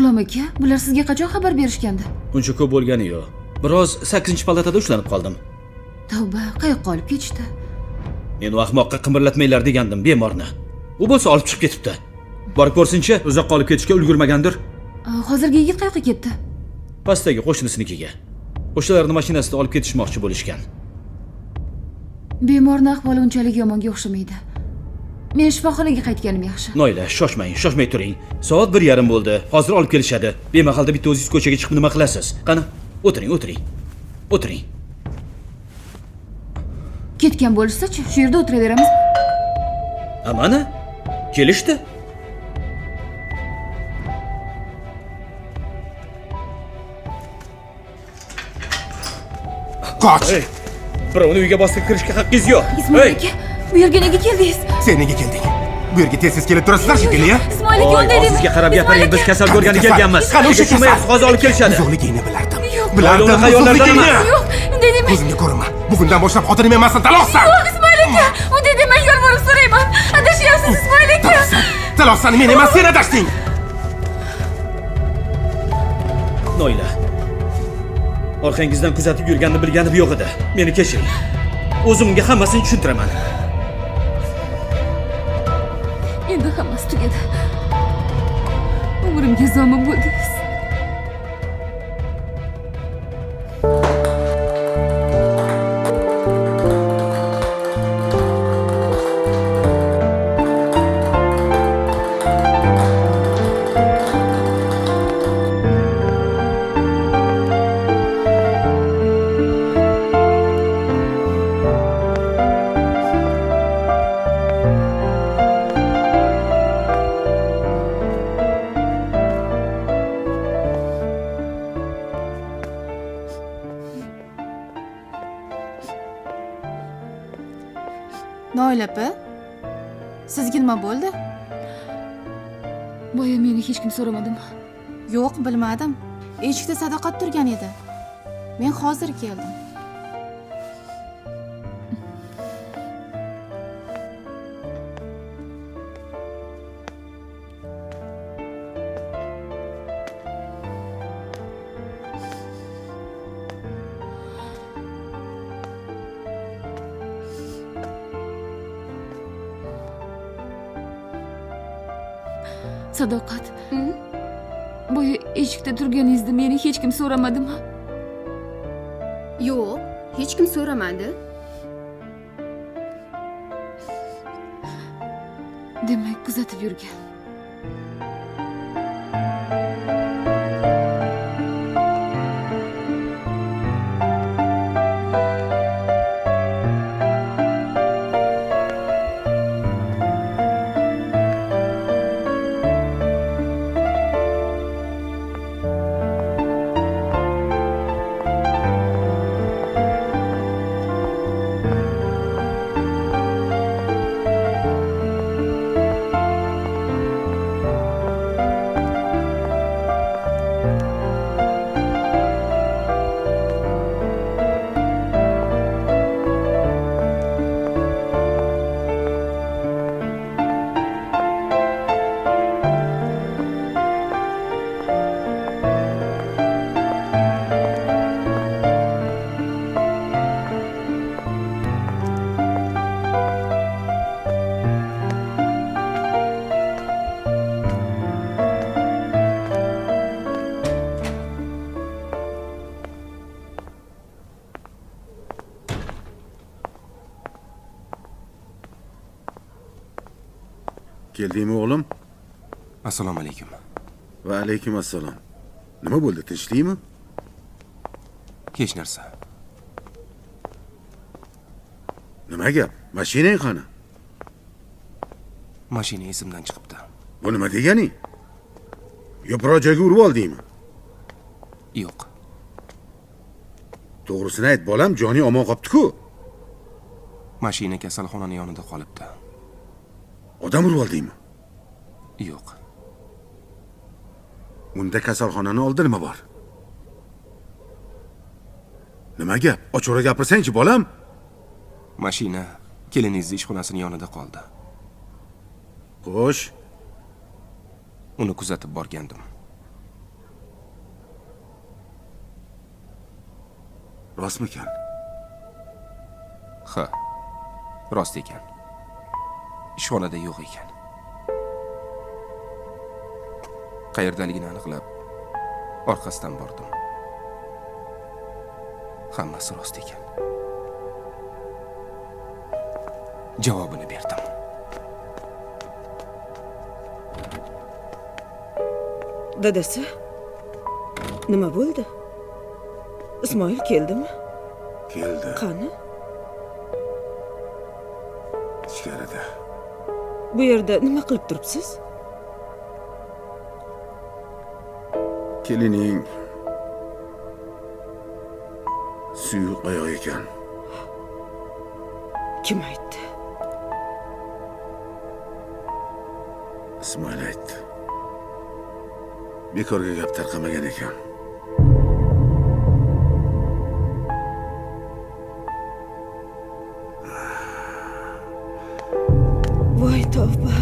Sog'lom aka, bular sizga qachon xabar berishgandi? Buncha ko'p bo'lgani yo'q. Biroz 8-palatada ushlanib qoldim. Tavba, qayoqqa olib ketishdi? Men u ahmoqqa qimirlatmanglar degandim bemorni. U bo'lsa olib chiqib ketibdi. Borib ko'rsinchi, uzoqqa olib ketishga ulgurmagandir. Hozirgi yigit qayoqqa ketdi? Pastdagi qo'shnisinikiga. O'shalarni mashinasida olib ketishmoqchi bo'lishgan. Bemorning ahvoli unchalik yomonga o'xshamaydi. Men shifoxonaga qaytganim yaxshi. Noila, shoshmay turing. Soat 1:30 bo'ldi. Hozir olib kelishadi. Bemahalda bitta o'zingiz ko'chaga chiqib nima qilasiz? Qani, o'tiring. Ketgan bo'lsa-chi, shu yerda o'tiraveramiz. Amana? Kelishdi. Qoch! Birovni uyga bosib kirishga haqqingiz yo'q. Ismoil aka, bu yerga nega keldingiz? Sen nega kelding? Bu yerga tez kelib turasizlar shekilli, ya? Ismoil aka, unday demang. Sizga qarab gapiring, biz kasal ko'rgani kelganmiz. Qani o'sha kasal hozir olib kelishadi. Zo'rligingni bilardim. Bilardim, zo'rligingni. Yo'q, unday demang. Ko'zimga ko'rinma. Bugundan boshlab xotinim emassan, talaqsan. Yo'q, Ismoil aka, unday demang, yolvorib so'rayman. Adashyapsiz, Ismoil aka. Talaqsan, men emas, sen adashding. Noila. Orqangizdan kuzatib yurganini bilganim yo'q edi. Meni kechiring. O'zim unga hammasini tushuntiraman. Endi hammasi tugadi. Umrimga zomin bo'ldingiz. Noila opa, sizga nima bo'ldi? Boya meni hech kim so'ramadimi? Yo'q, bilmadim. Eshikda Sadoqat turgan edi. Men hozir keldim. Sadoqat. Boya eshikda turganingizda meni hech kim so'ramadimi? Yo'q, hech kim so'ramadi. Demak, kuzatib yurgan. Keldingmi o'g'lim? Assalomu alaykum. Va alaykum assalom. Nima bo'ldi, tinchlikmi? Hech narsa. Nima gap? Mashinang qani? Mashina esimdan chiqibdi. Bu nima deganing? Yo biror joyga urib oldingmi? Yo'q. To'g'risini ayt, bolam, joni omon qolibdi-ku. Mashina kasalxonaning yonida qolibdi. Odam urib oldingmi? Yo'q. Unda kasalxonani oldida nima bor? Nima gap? Ochiqroq gapirsang-chi, bolam. Mashina keliningizni ishxonasining yonida qoldi. Xo'sh, Uni kuzatib borgandim. Rostmikan? Ha, rost ekan. Ishxonada yo'q ekan. Qayerdaligini aniqlab, orqasidan bordim. Hammasi rost ekan. Javobini berdim. Dadasi, nima bo'ldi? Ismoil keldimi? Keldi. Qani? Ichkarida. Bu yerda nima qilib turibsiz? Kelining suyuq oyoq ekan. Kim aytdi? Ismoil aytdi. Bekorga gap tarqamagan ekan. Voy tavba.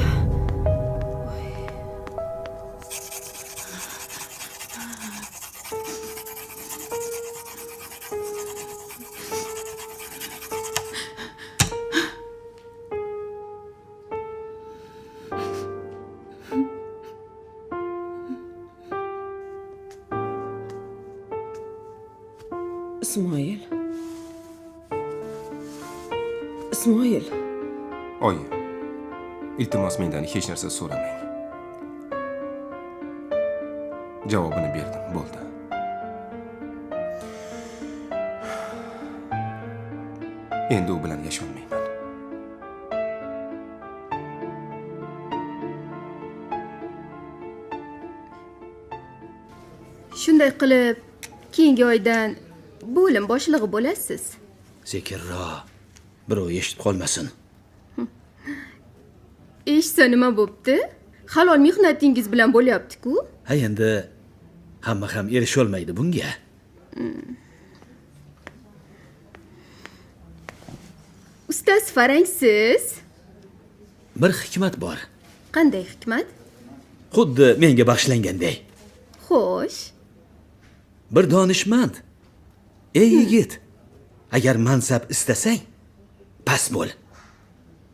Ismoil. Ismoil. Oyi, iltimos mendan hech narsa so'ramang. Javobini berdim, bo'ldi. Endi u bilan yasholmayman. Shunday qilib, keyingi oydan bo'lim boshlig'i bo'lasiz. Sekinroq. Birov eshitib qolmasin. Eshitsa nima bo'pti? Halol mehnatingiz bilan bo'lyapti-ku. Ha endi hamma ham erisha olmaydi bunga. Ustoz farangsiz. Bir hikmat bor. Qanday hikmat? Xuddi menga bag'ishlanganday. Xo'sh. Bir donishmand. Ey yigit, agar mansab istasang, past bo'l.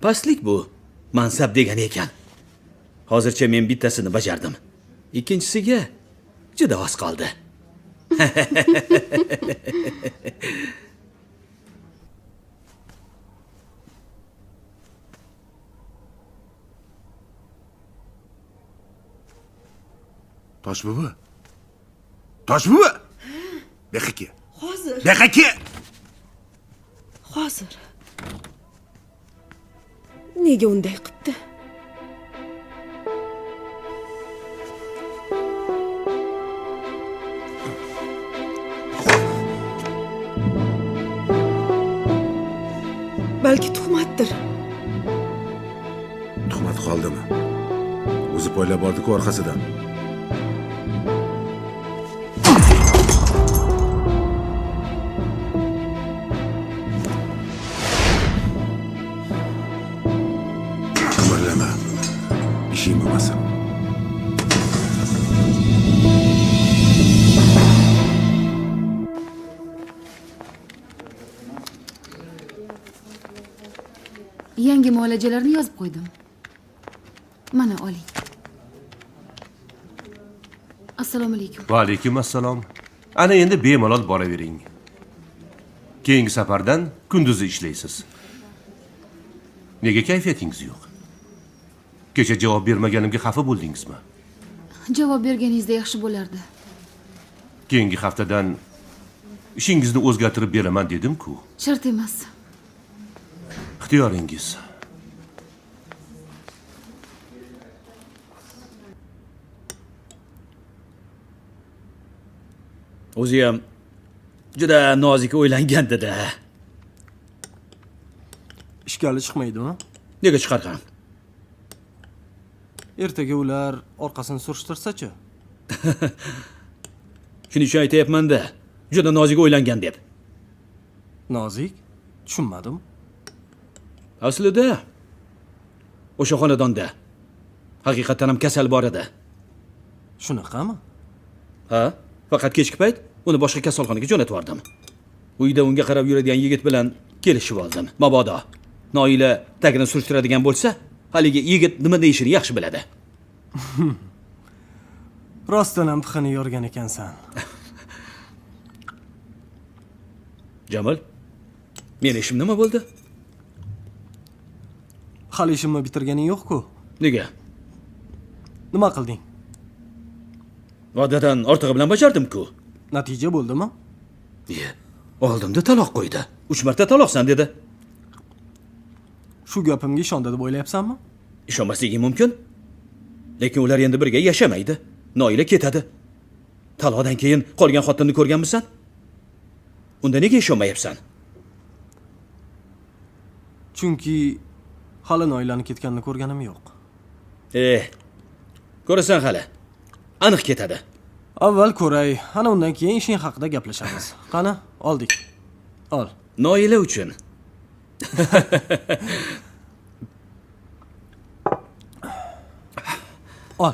Pastlik bu mansab degani ekan. Hozircha men bittasini bajardim. Ikkinchisiga juda oz qoldi. Toshbuvi. Toshbuvi. Beqaki. Hozir. Beqaki. Hozir. Nega unday qilibdi? Balki tuhmatdir. Tuhmat qoldimi? O'zi poylab bordi-ku orqasidan. Qimirlama. Ishing bo'lmasin. Yangi muolajalarni yozib qo'ydim. Mana oling. Assalomu alaykum. Va alaykum assalom. Ana endi bemalol boravering. Keyingi safardan kunduzi ishlaysiz. Nega kayfiyatingiz yo'q? Kecha javob bermaganimga xafa bo'ldingizmi? Javob berganingizda yaxshi bo'lardi. Keyingi haftadan ishingizni o'zgartirib beraman dedim-ku. Shart emas. Ixtiyoringiz. O'zi ham juda nozik o'ylangandi-da. Ishkali chiqmaydimi? Nega chiqargan? Ertaga ular orqasini surishtirsa-chi? Shuning uchun aytayapman-da. Juda nozik o'ylangan deb. Nozik? Tushunmadim. Aslida o'sha xonadonda haqiqatan ham kasal bor edi. Shunaqami? Ha, faqat kechki payt uni boshqa kasalxonaga jo'natib yubordim. Uyda unga qarab yuradigan yigit bilan kelishib oldim. Mabodo Noila tagini surishtiradigan bo'lsa, haligi yigit nima deyishini yaxshi biladi. Rostdan ham pixini yorgan ekansan. Jamil, meni ishim nima bo'ldi? Hali ishimni bitirganing yo'q-ku. Nega? Nima qilding? Odadan ortig'i bilan bajardim-ku. Natija bo'ldimi? Oldimda taloq qo'ydi. 3 marta taloqsan dedi. Shu gapimga ishondi deb o'ylayapsanmi? Ishonmasligim mumkin. Lekin ular endi birga yashamaydi. Noila ketadi. Taloqdan keyin qolgan xotinni ko'rganmisan? Unda nega ishonmayapsan? Chunki hali Noilani ketganini ko'rganim yo'q. Ko'rasan hali. Aniq ketadi. Avval ko'ray, ana undan keyin ishing haqida gaplashamiz. Qani, oldik. Ol. Noila uchun. Ol.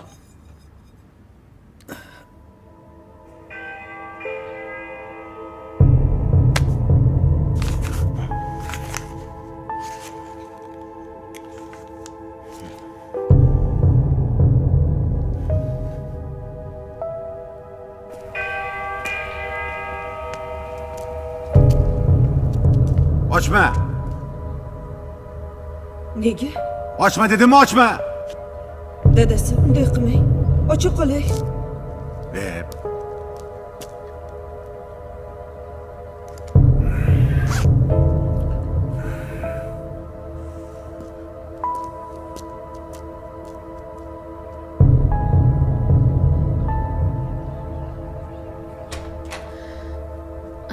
Ochma. Nega? Ochma dedim, ochma. Dadasi unday qilmang. Ocha qolay.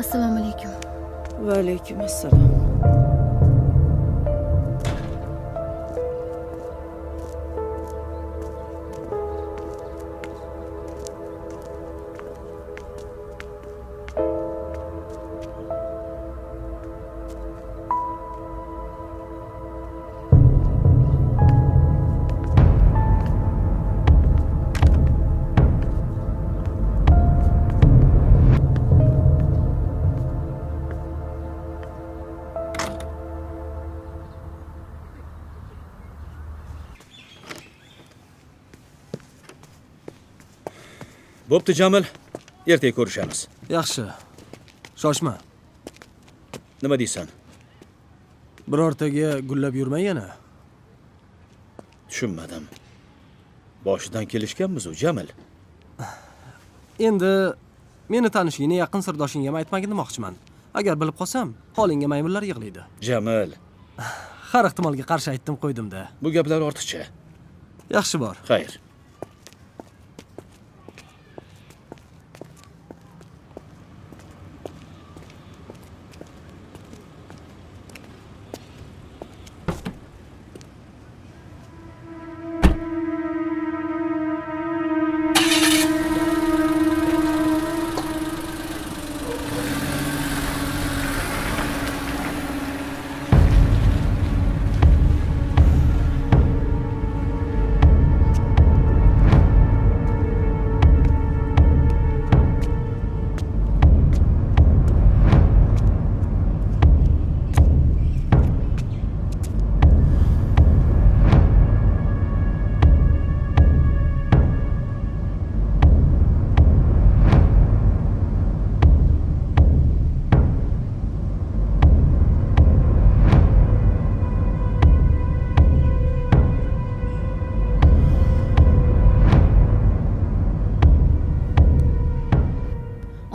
Assalomu alaykum. Va alaykum assalom. Bo'pti Jamil. Ertaga ko'rishamiz. Yaxshi. Shoshma. Nima deysan? Birortaga gullab yurma yana. Tushunmadim. Boshidan kelishganmiz u Jamil. Endi meni tanishingni yaqin sirdoshingga ham aytmagin demoqchiman. Agar bilib qolsam, holingga maymunlar yig'laydi. Jamil, Har ehtimolga qarshi aytdim qo'ydim-da. bu gaplar ortiqcha. Yaxshi bor. Xayr.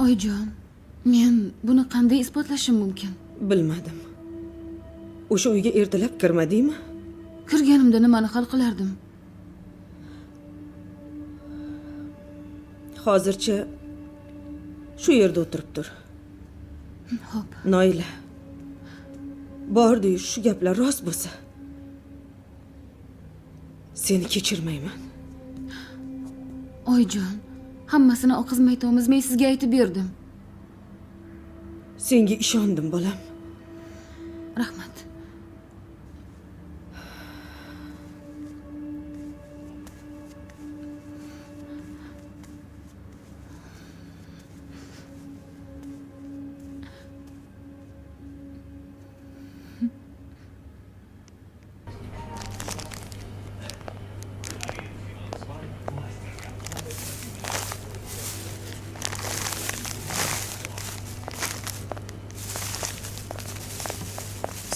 Oyijon, men buni qanday isbotlashim mumkin? Bilmadim. O'sha uyga ertalab kirmadingmi? Kirganimda nimani hal qilardim? Hozircha shu yerda o'tirib tur. Xo'p. Noila. Bordi-yu shu gaplar rost bo'lsa, seni kechirmayman. Oyijon, hammasini oqizmaytamiz, men sizga aytib berdim. Senga ishondim, bolam. Rahmat.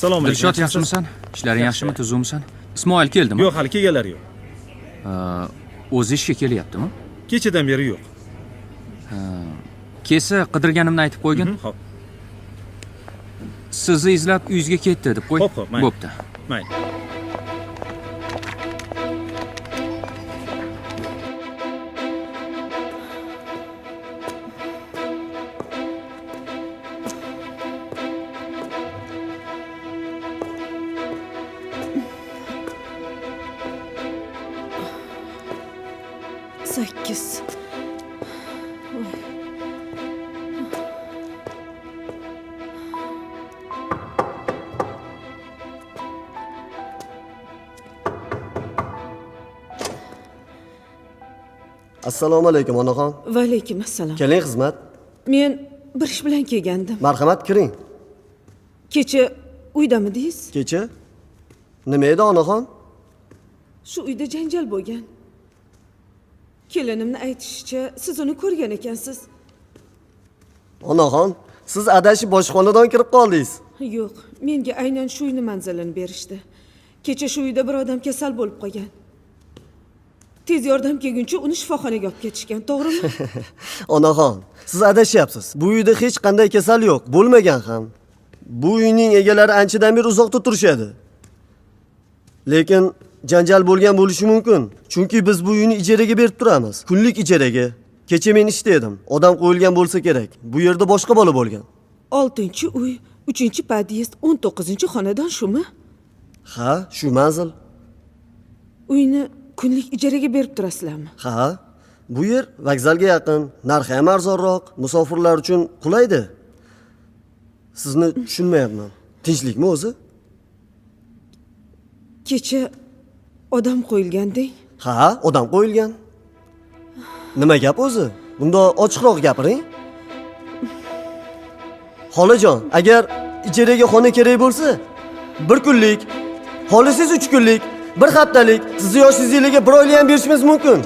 Assalomu alaykum. Dilshod, yaxshimisan? Ishlaring yaxshimi, tuzukmisan? Ismoil keldimi? Yo'q, hali kelganlar yo'q. O'zi ishga kelyaptimi? Kechadan beri yo'q. Kelsa, qidirganimni aytib qo'ygin. Xo'p. Sizni izlab uyingizga ketdi deb qo'y. Xo'p, mayli. Bo'pti. Mayli. Sakkiz. Assalomu alaykum onaxon. Va alaykum assalom. Keling xizmat. Men bir ish bilan kelgandim. Marhamat, kiring. Kecha uydamidingiz? Kecha nima edi onaxon? Shu uyda janjal bo'lgan. Kelinimni aytishicha, siz uni ko'rgan ekansiz. Onaxon, siz adashib boshqa xonadan kirib qoldingiz. Yo'q, menga aynan shu uyni manzilini berishdi. Kecha shu uyda bir odam kasal bo'lib qolgan. Tez yordam kelguncha uni shifoxonaga olib ketishgan, to'g'rimi? Onaxon, siz adashyapsiz. Bu uyda hech qanday kasal yo'q, bo'lmagan ham. Bu uyning egalari anchadan beri uzoqda turishadi. Lekin janjal bo'lgan bo'lishi mumkin. Chunki biz bu uyni ijaraga berib turamiz. Kunlik ijaraga. Kecha men ishda edim. Odam qo'yilgan bo'lsa kerak. Bu yerda boshqa bola bo'lgan. 6-uy, 3-podyezd, 19-xonadon shumi? Ha, shu manzil. Uyni kunlik ijaraga berib turasizlarmi? Ha, bu yer vokzalga yaqin, narxi ham arzonroq, musofirlar uchun qulaydi. Sizni tushunmayapman. Tinchlikmi o'zi? Kecha odam qo'yilgandek. Ha, odam qo'yilgan. Nima gap o'zi? Bunda ochiqroq gapiring. Xolajon, agar ijaraga xona kerak bo'lsa, 1 kunlik, xolisiz 3 kunlik, 1 haftalik, sizni yoshingizga 1 oylik ham berishimiz mumkin.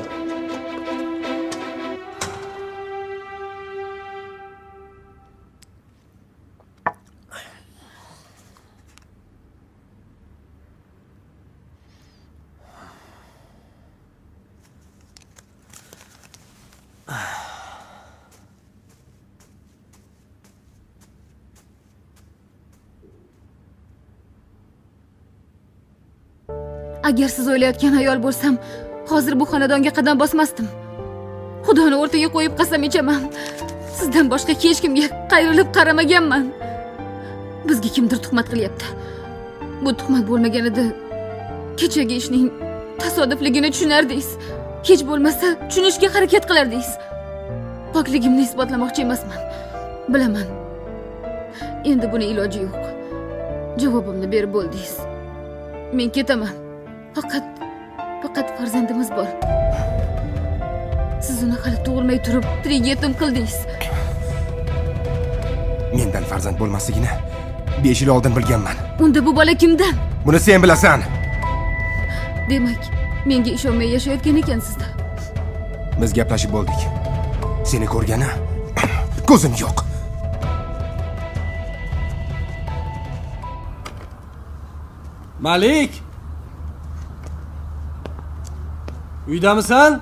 Agar siz o'ylayotgan ayol bo'lsam, hozir bu xonadonga qadam bosmasdim. Xudoni o'rtaga qo'yib qasam ichaman. Sizdan boshqa hech kimga qayrilib qaramaganman. Bizga kimdir tuhmat qilyapti. Bu tuhmat bo'lmaganida kechagi ishning tasodifligini tushunardingiz. Hech bo'lmasa tushunishga harakat qilardingiz. Pokligimni isbotlamoqchi emasman. Bilaman. Endi buni iloji yo'q. Javobimni berib bo'ldingiz. Men ketaman. Faqat farzandimiz bor. Siz uni hali tug'ilmay turib, tirik yetim qildingiz. Mendan farzand bo'lmasligini 5 yil oldin bilganman. Unda bu bola kimdan? Buni sen bilasan. Demak, menga ishonmay yashayotgan ekansizda. Biz gaplashib bo'ldik. Seni ko'rgani ko'zim yo'q. Malik! Uydamisan?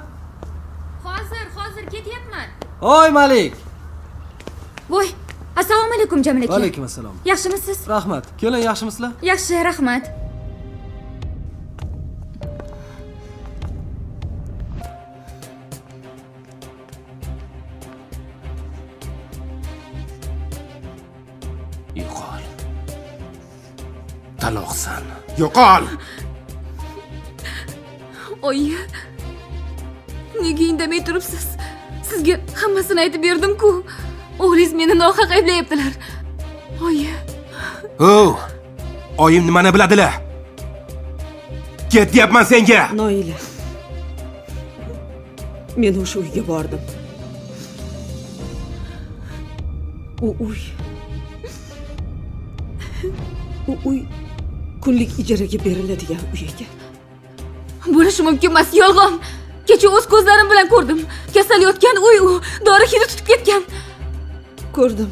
Hozir ketyapman. Voy Malik! Voy, assalomu alaykum Jamila aka. Alaykum assalom. Yaxshimisiz? Rahmat. Kelin yaxshimisizlar? Yaxshi, rahmat. Yo'qol. Taloqsan. Yo'qol. Oyi. Nega indamay turibsiz? Sizga hammasini aytib berdim-ku. O'g'lingiz meni nohaq ayblayaptilar. Oyi. Oyim nimani biladilar? Ketyapman senga. Noila. Men o'sha uyga bordim. U uy kunlik ijaraga beriladigan uy ekan. Bo'lishi mumkin emas, yolg'on. Kecha o'z ko'zlarim bilan ko'rdim. Kasal yotgan uy u, dori hidi tutib ketgan. Ko'rdim.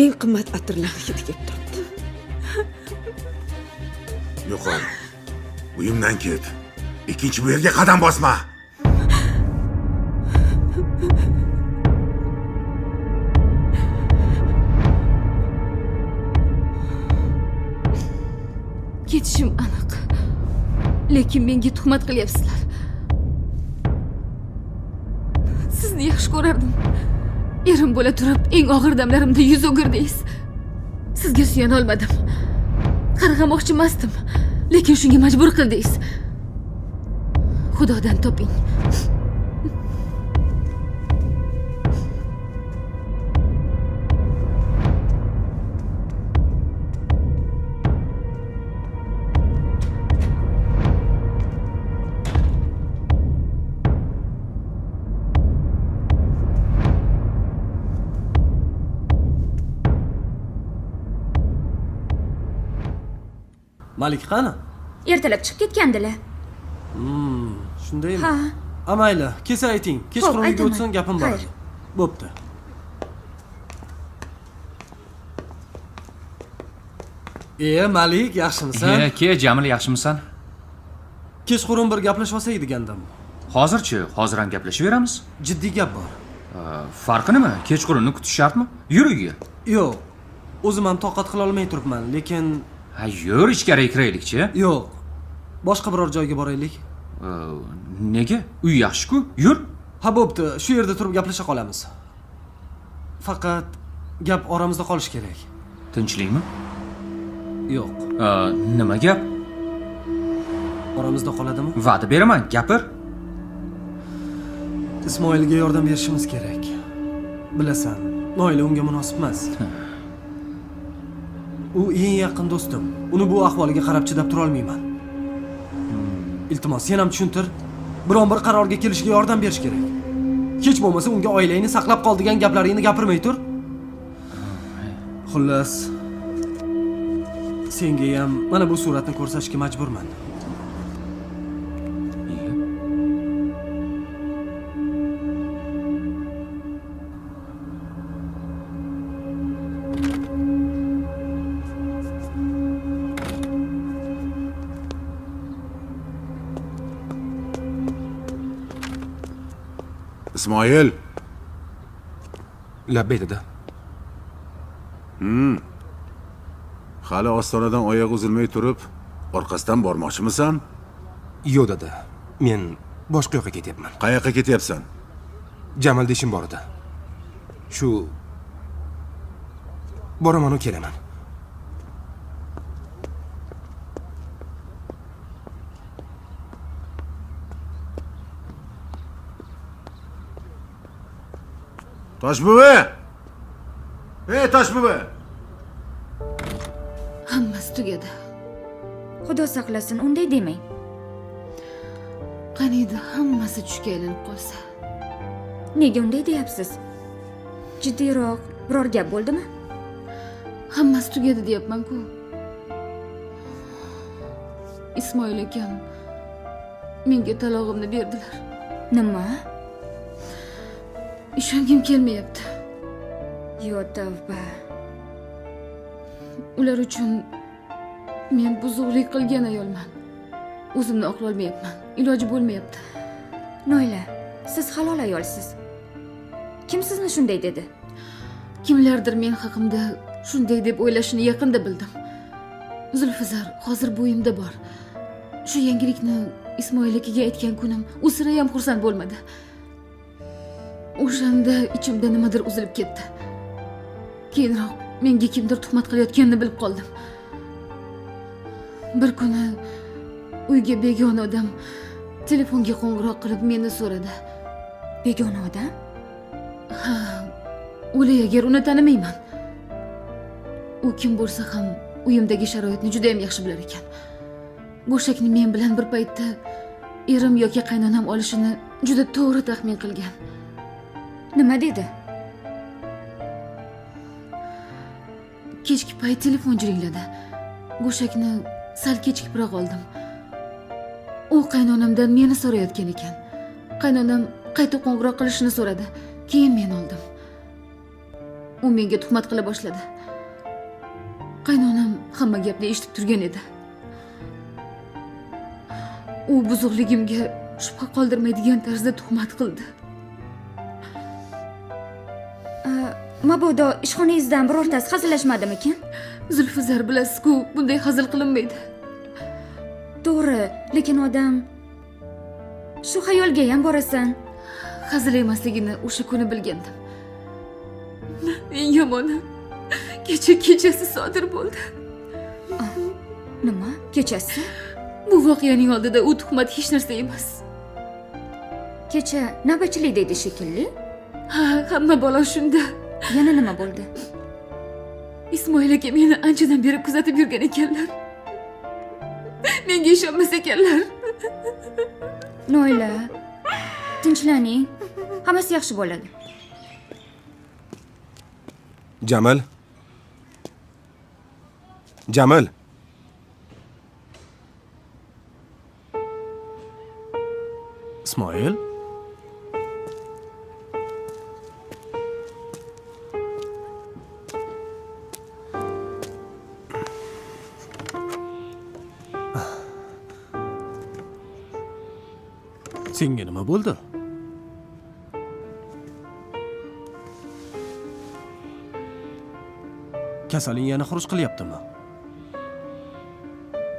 Eng qimmat atirlar hidi kelib turibdi. Yo'qol. Uyimdan ket. Ikkinchi bu yerga qadam bosma. Ketishim aniq. Lekin menga tuhmat qilyapsizlar. Sizni yaxshi ko'rardim. Erim bo'la turib, eng og'ir damlarimda yuz o'girdingiz. Sizga suyana olmadim. Qarg'amoqchi emasdim, lekin shunga majbur qildingiz. Xudodan toping. Malik qani? Ertalab chiqib ketgandilar. Shundaymi? Ha. Amayli, kelsa ayting. Kechqurun uyga aytaman. o'tsin, gapim bor. Xayr. Bo'pti. Malik, yaxshimisan? Ke, Jamil yaxshimisan? Kechqurun bir gaplashib olsak degandim. Hozirchi, hozir ham gaplashaveramiz. Jiddiy gap bor. Farqi nima? Kechqurunni kutish shartmi? Yur uyga. Yo'q. O'zim ham toqat qila olmay turibman, lekin Ha, yur ichkariga kiraylikchi. yo'q. Boshqa biror joyga boraylik. Nega? Uy yaxshi-ku. Yur. Ha, bo'pti. Shu yerda turib gaplashib qolamiz. Faqat gap oramizda qolishi kerak. Tinchlikmi? Yo'q. Nima gap? Oramizda qoladimi? Va'da beraman, gapir. Ismoilga yordam berishimiz kerak. Bilasan, Noila unga munosib emas. U eng yaqin do'stim. Uni bu ahvoliga qarab chidab tura olmayman. Iltimos, sen ham tushuntir. Biron bir qarorga kelishiga yordam berish kerak. Hech bo'lmasa unga oilangni saqlab qol degan gaplaringni gapirmay tur. Xullas, senga ham mana bu suratni ko'rsatishga majburman. Ismoil, Labbay dada. hali ostonadan oyoq uzilmay turib, orqasidan bormoqchimisan? Yo'q dada. Men boshqa yoqqa ketyapman. Qayoqqa ketyapsan? Jamalda ishim bor edi. Shu boraman, kelaman. Toshbuvi! Ey Toshbuvi! Hammasi tugadi. Xudo saqlasin, unday demang. Qaniydi hammasi tushga aylanib qolsa. Nega unday deyapsiz? Jiddiyroq biror gap bo'ldimi? Hammasi tugadi deyapman-ku. Ismoil akam menga talog'imni berdilar. Nima? Ishongim kelmayapti. Yo tavba. Ular uchun men buzuqlik qilgan ayolman. O'zimni oqlay olmayapman. Iloji bo'lmayapti. Noila, siz halol ayolsiz. Kim sizni shunday dedi? Kimlardir men haqimda shunday deb o'ylashini yaqinda bildim. Zulfizar hozir bo'yimda bor. Shu yangilikni Ismoil akaga aytgan kunim u sira ham xursand bo'lmadi. O'shanda ichimda nimadir uzilib ketdi. Keyinroq menga kimdir tuhmat qilayotganini bilib qoldim. Bir kuni uyga begona odam telefonga qo'ng'iroq qilib meni so'radi. Begona odam? Ha, o'lay agar uni tanimayman. U kim bo'lsa ham uyimdagi sharoitni juda ham yaxshi bilar ekan. Go'shakni men bilan bir paytda erim yoki qaynonam olishini juda to'g'ri taxmin qilgan. Nima dedi? Kechki payt telefon jiringladi. Go'shakni sal kechikibroq oldim. U qaynonamdan meni so'rayotgan ekan. Qaynonam qayta qo'ng'iroq qilishini so'radi. Keyin men oldim. U menga tuhmat qila boshladi. Qaynonam hamma gapni eshitib turgan edi. u buzuqligimga shubha qoldirmaydigan tarzda tuhmat qildi. Mabodo ishxonangizdan birortasi hazillashmadimikin? Zulfizar, bilasiz-ku, bunday hazil qilinmaydi. To'g'ri, lekin odam shu xayolga ham borasan. Hazil emasligini o'sha kuni bilgandim. Eng yomoni kechasi sodir bo'ldi. Nima? Kechasi? Bu voqeaning oldida u tuhmat hech narsa emas. Kecha navbatchilik deydi shekilli. Ha, hamma bola shunda. Yana nima bo'ldi? Ismoil aka meni anchadan beri kuzatib yurgan ekanlar. Menga ishonmas ekanlar. Noila, tinchlaning. Hammasi yaxshi bo'ladi. Jamal. Jamal. Ismoil? Senga nima bo'ldi? Kasaling yana xuruj qilyaptimi?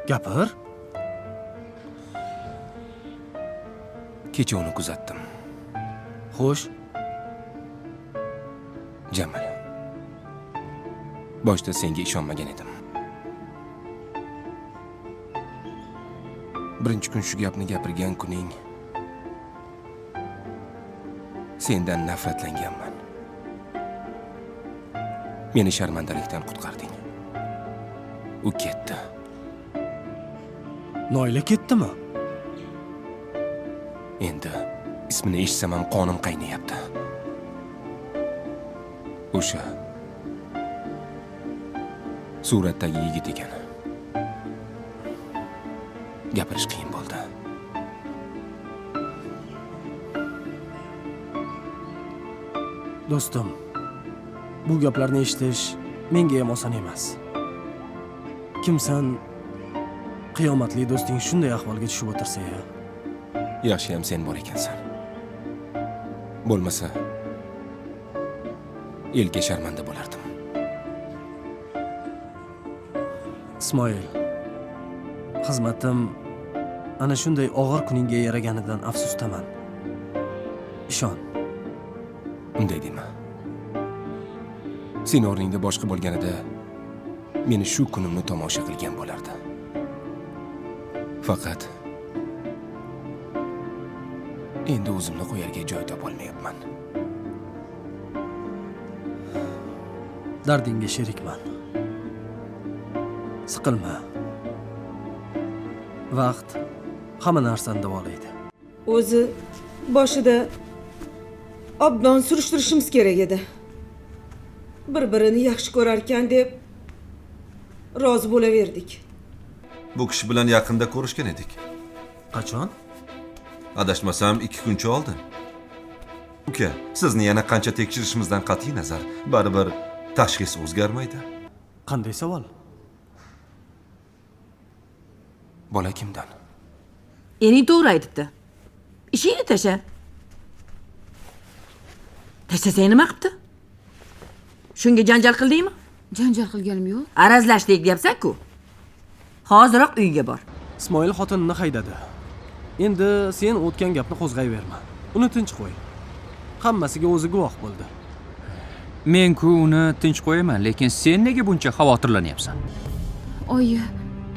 Gapir. Kecha uni kuzatdim. Xo'sh, Jamal. Boshda senga ishonmagan edim. Birinchi kun shu gapni gapirgan kuning sendan nafratlanganman. Meni sharmandalikdan qutqarding. U ketdi. Noila ketdimi? Endi ismini eshitsam ham qonim qaynayapti. O'sha suratdagi yigit ekan. Gapirish qiyin bo'ldi. Do'stim, bu gaplarni eshitish menga ham oson emas. Kimsan qiyomatli do'sting shunday ahvolga tushib o'tirsa-ya. Yaxshi ham sen bor ekansan. Bo'lmasa elga sharmanda bo'lardim. Ismoil, xizmatim ana shunday og'ir kuningga yaraganidan afsusdaman. Ishon. Unday dema. Sen o'rningda boshqa bo'lganida meni shu kunimni tomosha qilgan bo'lardi. Faqat endi o'zimni qo'yarga joy topolmayapman. Dardingga sherikman. Siqilma. Vaqt hamma narsani davolaydi. O'zi boshida obdon surishtirishimiz kerak edi. Bir-birini yaxshi ko'rarkan deb rozi bo'laverdik. Bu kishi bilan yaqinda ko'rishgan edik. Qachon? Adashmasam 2 kuncha oldin. Uka, sizni yana qancha tekshirishimizdan qat'iy nazar, baribir tashxis o'zgarmaydi. Qanday savol? Bola kimdan? Ening to'g'ri aytibdi. Ishingni tasha. Tashlasang nima qilibdi? Shunga janjal qildingmi? Janjal qilganim yo'q. Arazlashdik deyapsan-ku. Hoziroq uyga bor. Ismoil xotinini haydadi. Endi sen o'tgan gapni qo'zg'ayverma. Uni tinch qo'y. Hammasiga o'zi guvoh bo'ldi. Men-ku uni tinch qo'yaman, lekin sen nega buncha xavotirlanyapsan? Oyi,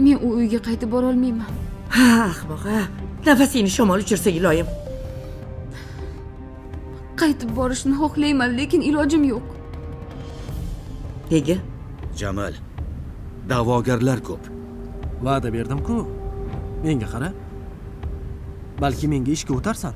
men u uyga qaytib bora olmayman. Ha, ahmoq. Nafasingni shamol uchirsa iloyim. Qaytib borishni xohlayman, lekin ilojim yo'q. Nega? Jamal, da'vogarlar ko'p. Va'da berdim-ku. Menga qara. Balki menga ishga o'tarsan.